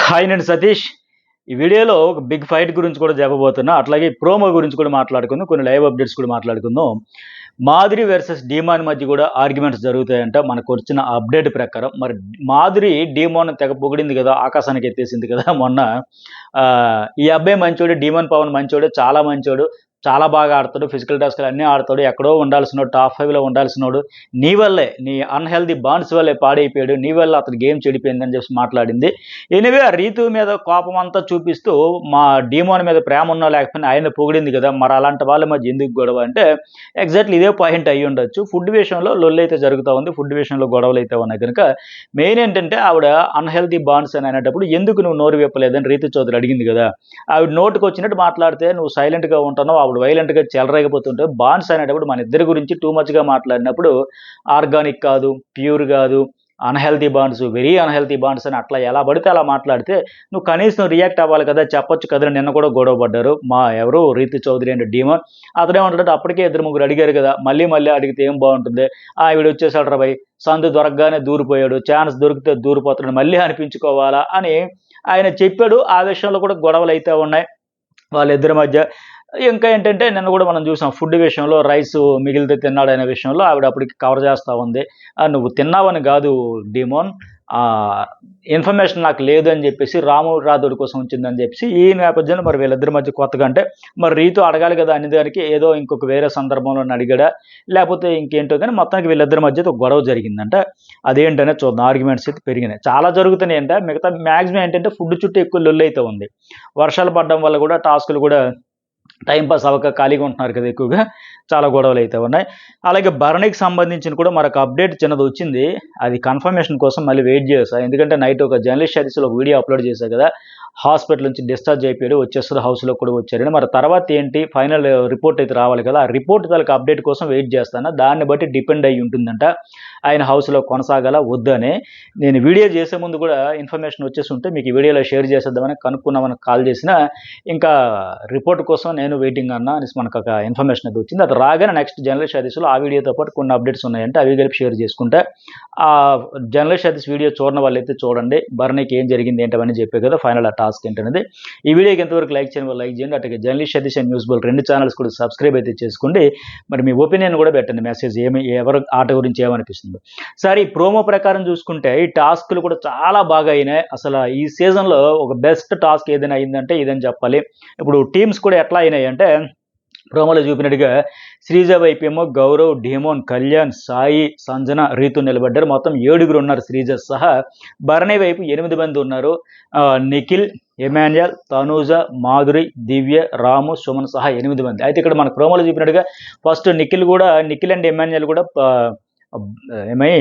Hi నేను సతీష్. ఈ వీడియోలో ఒక బిగ్ ఫైట్ గురించి కూడా చెప్పబోతున్నా. అట్లాగే ప్రోమో గురించి కూడా మాట్లాడుకుందాం. కొన్ని లైవ్ అప్డేట్స్ కూడా మాట్లాడుకుందాం. మాధురి వర్సెస్ డీమాన్ మధ్య కూడా ఆర్గ్యుమెంట్స్ జరుగుతాయంట మనకొచ్చిన అప్డేట్ ప్రకారం. మరి మాధురి డీమాన్ తెగ పొగిడింది కదా! ఆకాశానికి ఎత్తేసింది కదా! మొన్న. ఈ అబ్బాయి మంచోడు, డీమాన్ పవన్ మంచోడు, చాలా మంచోడు. చాలా బాగా ఆడతాడు. ఫిజికల్ టాస్క్‌లు అన్నీ ఆడతాడు. ఎక్కడో ఉండాల్సినోడు, టాప్ 5లో ఉండాల్సినోడు. నీ వల్లే, నీ అన్‌హెల్తీ బాండ్స్ వల్లే పాడైపోయాడు. నీ వల్ల అతని గేమ్ చెడిపోయిందని చెప్పేసి మాట్లాడింది. ఎనీవే ఆ రీతు మీద కోపం అంతా చూపిస్తూ మా డీమోన్ మీద ప్రేమ ఉన్నా లేకపోయినా ఆయన పొగిడింది కదా! మరి అలాంటి వాళ్ళ మధ్య ఎందుకు గొడవ అంటే ఎగ్జాక్ట్‌లీ ఇదే పాయింట్ అయ్యుండొచ్చు. ఫుడ్ విషయంలో లొల్లైతే జరుగుతా ఉంది. ఫుడ్ విషయంలో గొడవలైతే ఉన్నాయి కనుక మెయిన్ ఏంటంటే ఆవిడ అన్‌హెల్తీ బాండ్స్ అని అనేటప్పుడు ఎందుకు నువ్వు నోరు విప్పలేదని రీతు చౌదరి అడిగింది కదా! ఆవిడ నోటికొచ్చినట్టు మాట్లాడితే నువ్వు సైలెంట్‌గా ఉంటున్నావు. ఆవిడ వైలెంట్‌గా చెలరేగిపోతుంటావు. బాండ్స్ అనేటప్పుడు మన ఇద్దరి గురించి టూ మచ్‌గా మాట్లాడినప్పుడు ఆర్గానిక్ కాదు, ప్యూర్ కాదు, unhealthy bonds, very unhealthy bonds అని అట్లా ఎలా పడితే అలా మాట్లాడితే నువ్వు కనీసం రియాక్ట్ అవ్వాలి కదా! చెప్పొచ్చు కదా! నిన్న కూడా గొడవ పడ్డారు. మా ఎవరు రీతు చౌదరి అండ్ డీమోన్. అతనేమంటాడంటే అప్పటికే ఇద్దరు ముగ్గురు అడిగారు కదా! మళ్ళీ మళ్ళీ అడిగితే ఏం బావుంటుంది? ఈడొచ్చేసాడురా బయ్! సందు దొరకగానే దూరిపోయాడు. ఛాన్స్ దొరికితే దూరిపోతున్నాడు. మళ్ళీ అనిపించుకోవాలా అని ఆయన చెప్పాడు. ఆ విషయంలో కూడా గొడవలైతే ఉన్నాయి వాళ్ళిద్దరి మధ్య. ఇంకా ఏంటంటే నిన్న కూడా మనం చూసాం ఫుడ్ విషయంలో రైసు మిగిలితే తిన్నాడనే విషయంలో ఆవిడ అప్పటికి కవర్ చేస్తా ఉంది. నువ్వు తిన్నావని కాదు డీమోన్, ఆహ్, ఇన్ఫర్మేషన్ నాకు లేదు అని చెప్పేసి రాము రాథోడ్ కోసం ఉంచిందని చెప్పేసి ఈ నేపథ్యంలో మరి వీళ్ళిద్దరి మధ్య కొత్తగా అంటే మరి రీతు అడగాలి కదా అన్ని దానికి ఏదో ఇంకొక వేరే సందర్భంలో అడిగాడా? లేకపోతే ఇంకేంటో గాని మొత్తానికి వీళ్ళిద్దరి మధ్య ఒక గొడవ జరిగిందంట. అదేంటనేది చూద్దాం. ఆర్గ్యుమెంట్స్ అయితే పెరిగినాయి. చాలా జరుగుతున్నాయంట. మిగతా మాక్సిమం ఏంటంటే ఫుడ్ చుట్టూ ఎక్కువ లొల్లైతే ఉంది. వర్షాలు పడడం వల్ల కూడా టాస్కులు కూడా టైం పాస్ అవ్వక ఖాళీగా ఉంటున్నారు కదా ఎక్కువగా. చాలా గొడవలైతే ఉన్నాయి. అలాగే భరణికి సంబంధించిన కూడా మరొక అప్డేట్ చిన్నదొచ్చింది. అది కన్ఫర్మేషన్ కోసం మళ్ళీ వెయిట్ చేశా. ఎందుకంటే నైట్ ఒక జర్నలిస్ట్ షరీస్‌లో ఒక వీడియో అప్‌లోడ్ చేశా కదా! హాస్పిటల్ నుంచి డిశ్చార్జ్ అయిపోయాడు. వచ్చేస్తడు హౌస్‌లోకి కూడా వచ్చారని. మరి తర్వాత ఏంటి ఫైనల్ రిపోర్ట్ అయితే రావాలి కదా! ఆ రిపోర్ట్ తాలూకు అప్డేట్ కోసం వెయిట్ చేస్తాను. దాన్ని బట్టి డిపెండ్ అయ్యి ఉంటుందంట. ఆయన హౌస్‌లో కొనసాగాలా? వద్దా అని. నేను వీడియో చేసే ముందు కూడా ఇన్ఫర్మేషన్ వచ్చేసుంటే మీకు ఈ వీడియోలో షేర్ చేసేద్దామని కనుక్కుందామని కాల్ చేసినా, ఇంకా రిపోర్ట్ కోసం నేను వెయిటింగ్ అన్నా అనేసి మనకొక ఇన్ఫర్మేషన్ అయితే వచ్చింది. అది రాగానే నెక్స్ట్ జర్నలిస్ట్ సర్వీస్‌లో ఆ వీడియోతో పాటు కొన్ని అప్డేట్స్ ఉన్నాయంటే అవి కలిపి షేర్ చేసుకుంటా. జర్నలిస్ట్ సర్వీస్ వీడియో చూడని వాళ్ళైతే చూడండి. భరణికి ఏం జరిగింది ఏంటవన్నీ చెప్పే కదా! ఫైనల్ ఆ టాస్క్ ఏంటనేది. ఈ వీడియోకి ఎంతవరకు లైక్ చేయని వాళ్ళు లైక్ చేయండి. అట్లాగే journalist Satish and news bull 2 channels కూడా సబ్స్క్రైబ్ అయితే చేసుకోండి. మరి మీ ఒపీనియన్ కూడా పెట్టండి. మెసేజ్ ఎవరు ఆట గురించి ఏమనిపిస్తుందో. సరే ఈ ప్రోమో ప్రకారం చూసుకుంటే ఈ టాస్క్‌లు కూడా చాలా బాగా అయినాయి. అసల ఈ సీజన్‌లో ఒక బెస్ట్ టాస్క్ ఏదైనా అయిందంటే ఇదని చెప్పాలి. ఇప్పుడు టీమ్స్ కూడా ఎట్లా అయినాయంటే ప్రోమోలో చూపినట్టుగా శ్రీజ వైపేమో గౌరవ్, డీమోన్, కళ్యాణ్, సాయి, సంజన, రీతు నిలబడ్డారు. మొత్తం 7 ఉన్నారు శ్రీజ సహా. భరణి వైపు 8 మంది ఉన్నారు. నిఖిల్, ఎమాన్యుయల్, తనూజ, మాధురి, దివ్య, రాము, సుమన్ సహా 8 మంది. అయితే ఇక్కడ మన ప్రోమోలో చూపినట్టుగా ఫస్ట్ నిఖిల్ అండ్ ఎమాన్యుయల్ కూడా ఏమై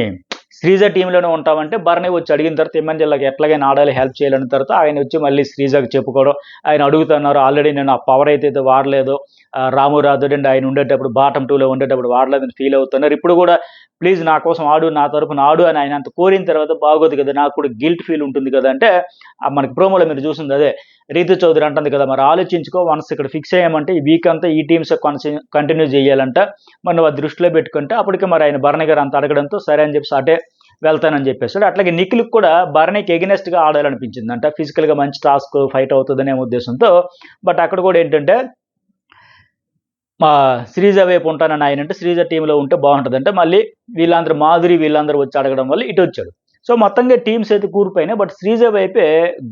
శ్రీజ టీంలోనే ఉంటామంటే భరణి వచ్చి అడిగిన తర్వాత ఎమ్మెల్యేలకు ఎట్లాగైనా ఆడాలి హెల్ప్ చేయాలన్న తర్వాత ఆయన వచ్చి మళ్ళీ శ్రీజకి చెప్పుకోవడం. ఆయన అడుగుతున్నారు ఆల్రెడీ నేను ఆ పవర్ అయితే వాడలేదు, రాము రాథోడ్ అండ్ ఆయన ఉండేటప్పుడు బాటమ్ 2లో ఉండేటప్పుడు వాడలేదని ఫీల్ అవుతున్నారు. ఇప్పుడు కూడా ప్లీజ్ నా కోసం ఆడు, నా తరపున ఆడు అని ఆయన అంత కోరిన తర్వాత బాగోదు కదా, నాకు కూడా గిల్ట్ ఫీల్ ఉంటుంది కదా అంటే మనకి ప్రోమోలో మీరు చూసింది అదే. రీతు చౌదరి అంటుంది కదా మరి ఆలోచించుకో, వన్స్ ఇక్కడ ఫిక్స్ అయ్యామంటే ఈ వీక్ అంతా ఈ టీమ్స్ కంటిన్యూ చేయాలంట. మరి నువ్వు అది దృష్టిలో పెట్టుకుంటే అప్పటికే మరి ఆయన భరణి గారు అంత అడగడంతో సరే అని చెప్పి అటే వెళ్తానని చెప్పేసాడు. అట్లాగే నిఖిల్‌కి కూడా భరణికి ఎగనెస్ట్‌గా ఆడాలనిపించిందంట. ఫిజికల్‌గా మంచి టాస్క్ ఫైట్ అవుతుందనే ఉద్దేశంతో. బట్ అక్కడ కూడా ఏంటంటే శ్రీజ వైపు ఉంటానని ఆయనంటే శ్రీజ టీంలో ఉంటే బాగుంటుందంటే మళ్ళీ వీళ్ళందరూ వచ్చి అడగడం వల్ల ఇటు వచ్చాడు. సో మొత్తంగా టీమ్స్ అయితే కూలిపోయినాయి. బట్ శ్రీజ వైపే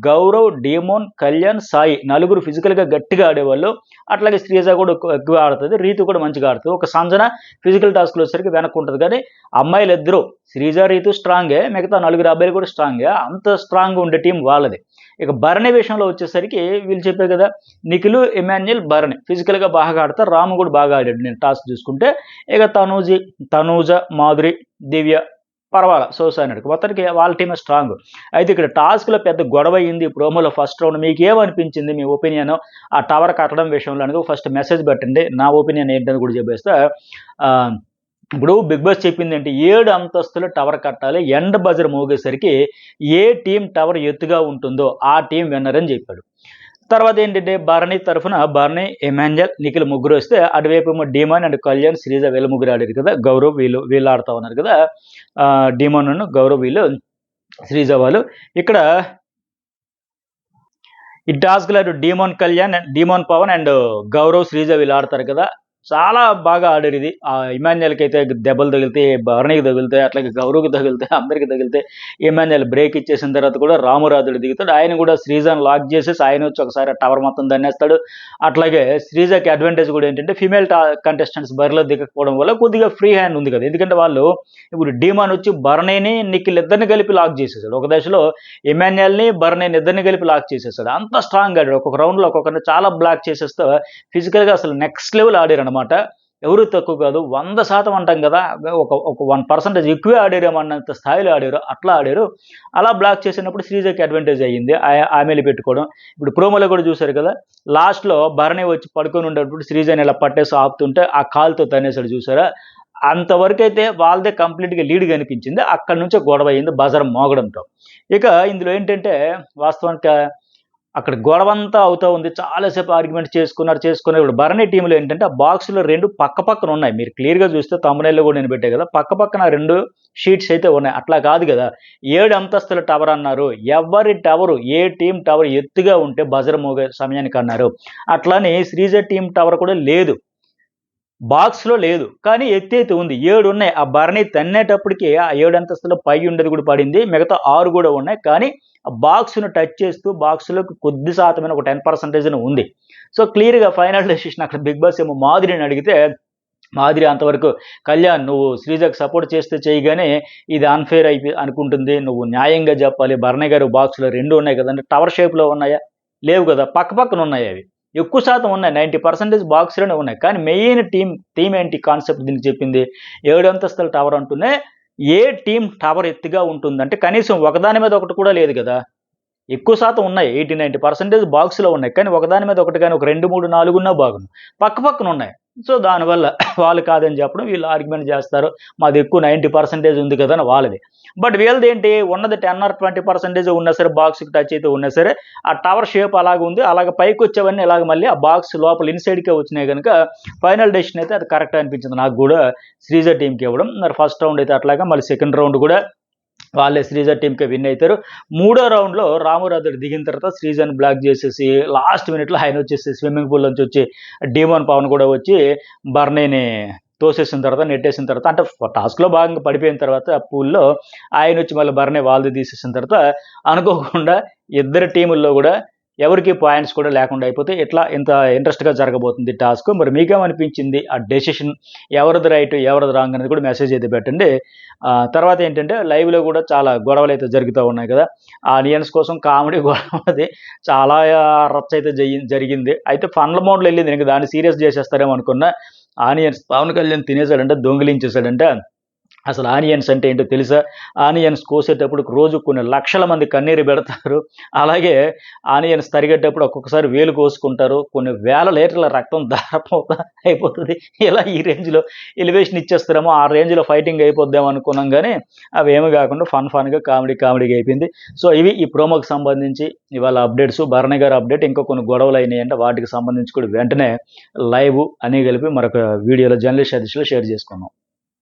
గౌరవ్, డీమోన్, కళ్యాణ్, సాయి నలుగురు ఫిజికల్‌గా గట్టిగా ఆడేవాళ్ళు. అట్లాగే శ్రీజ కూడా ఎక్కువ ఆడుతది. రీతు కూడా మంచిగా ఆడుతది. ఒక సంజన ఫిజికల్ టాస్క్‌లో వచ్చేసరికి వెనక్కుంటది. కానీ అమ్మాయిలిద్దరూ శ్రీజ, రీతు స్ట్రాంగే. మిగతా నలుగురు అబ్బాయిలు కూడా స్ట్రాంగే. అంత స్ట్రాంగ్‌గా ఉండే టీం వాళ్ళది. ఇక భరణి విషయంలో వచ్చేసరికి వీళ్ళు చెప్పే కదా నిఖిల్, ఎమాన్యుయల్, భరణి ఫిజికల్‌గా బాగా ఆడతారు. రాము కూడా బాగా ఆడాడు నేను టాస్క్ చూసుకుంటే. ఇక తనూజ, మాధురి, దివ్య పర్వాలా సోసానడికి. మొత్తానికి వాళ్ళ టీమే స్ట్రాంగ్. అయితే ఇక్కడ టాస్క్‌లో పెద్ద గొడవ అయింది ప్రోమోలో ఫస్ట్ రౌండ్. మీకేమనిపించింది మీ ఒపీనియన్? ఆ టవర్ కట్టడం విషయంలో అనేది ఫస్ట్ మెసేజ్ పెట్టండి. నా ఒపీనియన్ ఏంటని కూడా చెప్పేస్తా. ఆహ్, ఇప్పుడు బిగ్ బాస్ చెప్పిందేంటి 7 అంతస్తుల టవర్ కట్టాలి. ఎండ్ బజర్ మోగేసరికి ఏ టీమ్ టవర్ ఎత్తుగా ఉంటుందో ఆ టీమ్ విన్నర్ అని చెప్పాడు. తర్వాత ఏంటంటే భరణి, ఎమాన్యుయల్, నిఖిల్ ముగ్గురు వస్తే అటువైపేమో డీమాన్ అండ్ కళ్యాణ్, శ్రీజ వీళ్ళ ముగ్గురు ఆడారు కదా! గౌరవ్ వీళ్ళు ఆడుతా ఉన్నారు కదా! డీమాన్, గౌరవ్ వీళ్ళు, శ్రీజ వాళ్ళు. ఇక్కడ ఈ టాస్క్‌లో అటు demon Kalyan, demon Pawan and Gaurav, Sreeja వీళ్ళు ఆడతారు కదా! చాలా బాగా ఆడారు ఇది. ఇమాన్యుయల్‌కైతే దెబ్బలు తగిలితే, భరణికి తగులుతాయి, అట్లాగే గౌరవ్‌కి తగులుతాయి, అందరికి తగిలితే ఇమాన్యుయల్ బ్రేక్ ఇచ్చేసిన తర్వాత కూడా రామురాథుడు దిగుతాడు. ఆయన కూడా శ్రీజని లాక్ చేసేసి ఆయన వచ్చి ఒకసారి ఆ టవర్ మొత్తం దన్నేస్తాడు. అట్లాగే శ్రీజకి అడ్వాంటేజ్ కూడా ఏంటంటే ఫీమేల్ కంటెస్టెంట్స్ బరిలో దిగకపోవడం వల్ల కొద్దిగా ఫ్రీ హ్యాండ్ ఉంది కదా! ఎందుకంటే వాళ్ళు ఇప్పుడు డీమాన్ వచ్చి భరణిని, నిఖిల్ ఇద్దరిని కలిపి లాక్ చేసేసాడు. ఒక దశలో ఇమాన్యుయల్‌ని, భరణిని ఇద్దరిని కలిపి లాక్ చేసేసాడు. అంత స్ట్రాంగ్‌గా ఆడాడు. ఒక్కొక్క రౌండ్‌లో ఒక్కొక్కరిని చాలా బ్లాక్ చేసేస్తే ఫిజికల్‌గా అసలు నెక్స్ట్ లెవెల్ ఆడారనమాట. ఎవరు తక్కువ కాదు. 100% అంటాం కదా! ఒక 1% ఎక్కువే ఆడారేమో అన్నంత స్థాయిలో ఆడారు. అట్లా ఆడారు. అలా బ్లాక్ చేసినప్పుడు శ్రీజకి అడ్వాంటేజ్ అయ్యింది. ఆమెలు పెట్టుకోవడం. ఇప్పుడు ప్రోమోలో కూడా చూసారు కదా! లాస్ట్‌లో భరణి వచ్చి పడుకొని ఉండేటప్పుడు శ్రీజని ఇలా పట్టేసి ఆపుతుంటే ఆ కాలుతో తన్నేసాడు చూసారా? అంతవరకైతే వాళ్ళదే కంప్లీట్‌గా లీడ్ కనిపించింది. అక్కడి నుంచే గొడవ అయింది బజర్ మోగడంతో. ఇక ఇందులో ఏంటంటే వాస్తవానికి అక్కడ గొడవంతా అవుతా ఉంది. చాలా సేపు ఆర్గ్యుమెంట్ చేసుకున్నారు. ఇప్పుడు భరణి టీమ్‌లో ఏంటంటే ఆ బాక్స్‌లో 2 పక్కపక్కన ఉన్నాయి. మీరు క్లియర్‌గా చూస్తే థంబ్‌నెయిల్‌లో కూడా నేను పెట్టా కదా! పక్కపక్కన 2 షీట్స్ అయితే ఉన్నాయి. అట్లా కాదు కదా! 7 అంతస్తుల టవర్ అన్నారు. ఎవరి టవరు, ఏ టీమ్ టవర్ ఎత్తుగా ఉంటే బజర్ మోగే సమయానికి అన్నారు. అట్లని శ్రీజ టీమ్ టవర్ కూడా లేదు. బాక్స్‌లో లేదు. కానీ ఎత్తైతే ఉంది. 7 ఉన్నాయి. ఆ భరణి తన్నేటప్పటికి ఆ 7 అంతస్తుల పై ఉండేది కూడా పడింది. మిగతా 6 కూడా ఉన్నాయి. కానీ ఆ బాక్స్‌ను టచ్ చేస్తూ బాక్స్‌లోకి కొద్ది శాతమైన ఒక 10% ఉంది. సో, క్లియర్‌గా ఫైనల్ డెసిషన్ అక్కడ బిగ్ బాస్ ఏమో మాధురిని అడిగితే, మాధురి అంతవరకు "కళ్యాణ్ నువ్వు శ్రీజకి సపోర్ట్ చేస్తే చెయ్యి గానీ, ఇది అన్‌ఫెయిర్ అనుకుంటుంది. నువ్వు న్యాయంగా జెప్పాలి. భరణి గారు బాక్స్‌లో 2 ఉన్నాయి కదండీ! టవర్ షేప్‌లో ఉన్నాయా? లేవు కదా! పక్కపక్కన ఉన్నాయి అవి. ఎక్కువ శాతం ఉన్నాయి. 90% బాక్స్‌లోనే ఉన్నాయి. కానీ మెయిన్ థీమ్ ఏంటి కాన్సెప్ట్ దీనికి చెప్పింది? 7 అంతస్తుల టవర్ అంటూనే ఏ టీమ్ టవర్ ఎత్తుగా ఉంటుందంటే కనీసం ఒకదాని మీద ఒకటి కూడా లేదు గదా! ఎక్కువ శాతం ఉన్నాయి. 80, 90% బాక్స్‌లో ఉన్నాయి. కానీ ఒకదాని మీద ఒకటి గాని ఒక 2, 3, 4 ఉన్నా బాగుండు. పక్కపక్కన ఉన్నాయి. సో, దానివల్ల వాళ్ళు కాదని చెప్పడం, వీళ్ళు ఆర్గ్యుమెంట్ చేస్తారు. మాది ఎక్కువ 90% ఉంది కదా! అని వాళ్ళది. బట్ వీళ్ళదేంటి ఉన్నది 10 ఆర్ 20% ఉన్నా సరే బాక్స్‌కి టచ్ అయితే ఉన్నా సరే, ఆ టవర్ షేప్ అలాగుంది. అలాగ పైకొచ్చేవన్నీ ఇలాగ మళ్ళీ ఆ బాక్స్ లోపల ఇన్‌సైడ్‌కే వచ్చినాయి గనుక ఫైనల్ డెసిషన్ అయితే అది కరెక్టే అనిపించింది నాకు గూడా శ్రీజ టీమ్‌కి ఇవ్వడం. మరి ఫస్ట్ రౌండ్ అయితే అట్లాగా మళ్ళీ సెకండ్ రౌండ్ గూడా వాళ్ళే శ్రీజ టీమ్‌కే విన్ అయితారు. మూడో రౌండ్‌లో రామురాథుడు దిగిన తర్వాత శ్రీజని బ్లాక్ చేసేసి లాస్ట్ మినిట్‌లో ఆయనొచ్చేసి స్విమ్మింగ్ పూల్ నుంచి వచ్చి డీమోన్ పవన్ కూడా వచ్చి బర్నీని తోసేసిన తర్వాత, నెట్టేసిన తర్వాత అంటే టాస్క్‌లో భాగంగా పడిపోయిన తర్వాత ఆ పూల్‌లో ఆయనొచ్చి మళ్ళీ బర్నీ వాళ్ళది తీసేసిన తర్వాత అనుకోకుండా ఇద్దరు టీముల్లో గూడా ఎవరికీ పాయింట్స్ కూడా లేకుండా అయిపోతే ఇంత ఇంట్రెస్ట్‌గా జరగబోతుంది టాస్క్. మరి మీకేమనిపించింది? ఆ డెసిషన్ ఎవరిది రైట్, ఎవరిది రాంగ్ అనేది కూడా మెసేజ్ అయితే పెట్టండి. తర్వాత ఏంటంటే లైవ్‌లో కూడా చాలా గొడవలైతే జరుగుతా ఉన్నాయి కదా! ఆనియన్స్ కోసం కామెడీ గొడవ అది చాలా రచ్చ అయితే జరిగింది. అయితే ఫన్‌ల మోడ్‌లో ఎళ్ళింది. ఇంక దాన్ని సీరియస్ చేసేస్తారేమో అనుకున్నా. ఆనియన్స్ పవన్ కళ్యాణ్ తినేసాడంట, దొంగిలించేసాడంట. అసలు ఆనియన్స్ అంటే ఏంటో తెలుసా? ఆనియన్స్ కోసేటప్పుడు రోజు కొన్ని లక్షల మంది కన్నీరు పెడతారు. అలాగే ఆనియన్స్ తరిగేటప్పుడు ఒక్కొక్కసారి వేలు కోసుకుంటారు. కొన్ని వేల లీటర్ల రక్తం ధారపోత అయిపోతది. ఇలా ఈ రేంజ్‌లో ఎలివేషన్ ఇచ్చేస్తారేమో, ఆ రేంజ్‌లో ఫైటింగ్ అయిపోద్దేమో అనుకున్నాం గానీ, అవేమీ గాకుండా ఫన్‌గా కామెడీగా అయిపోయింది. సో, ఇవి ఈ ప్రోమోకి సంబంధించి ఇవాళ అప్డేట్స్. భరణి గారి అప్డేట్ ఇంకా కొన్ని గొడవలయినాయంట. వాటికి సంబంధించి కూడా వెంటనే లైవ్ అన్నీ కలిపి మరొక వీడియోలో జర్నలిస్ట్ ఎడిషన్‌లో షేర్ చేసుకుందాం.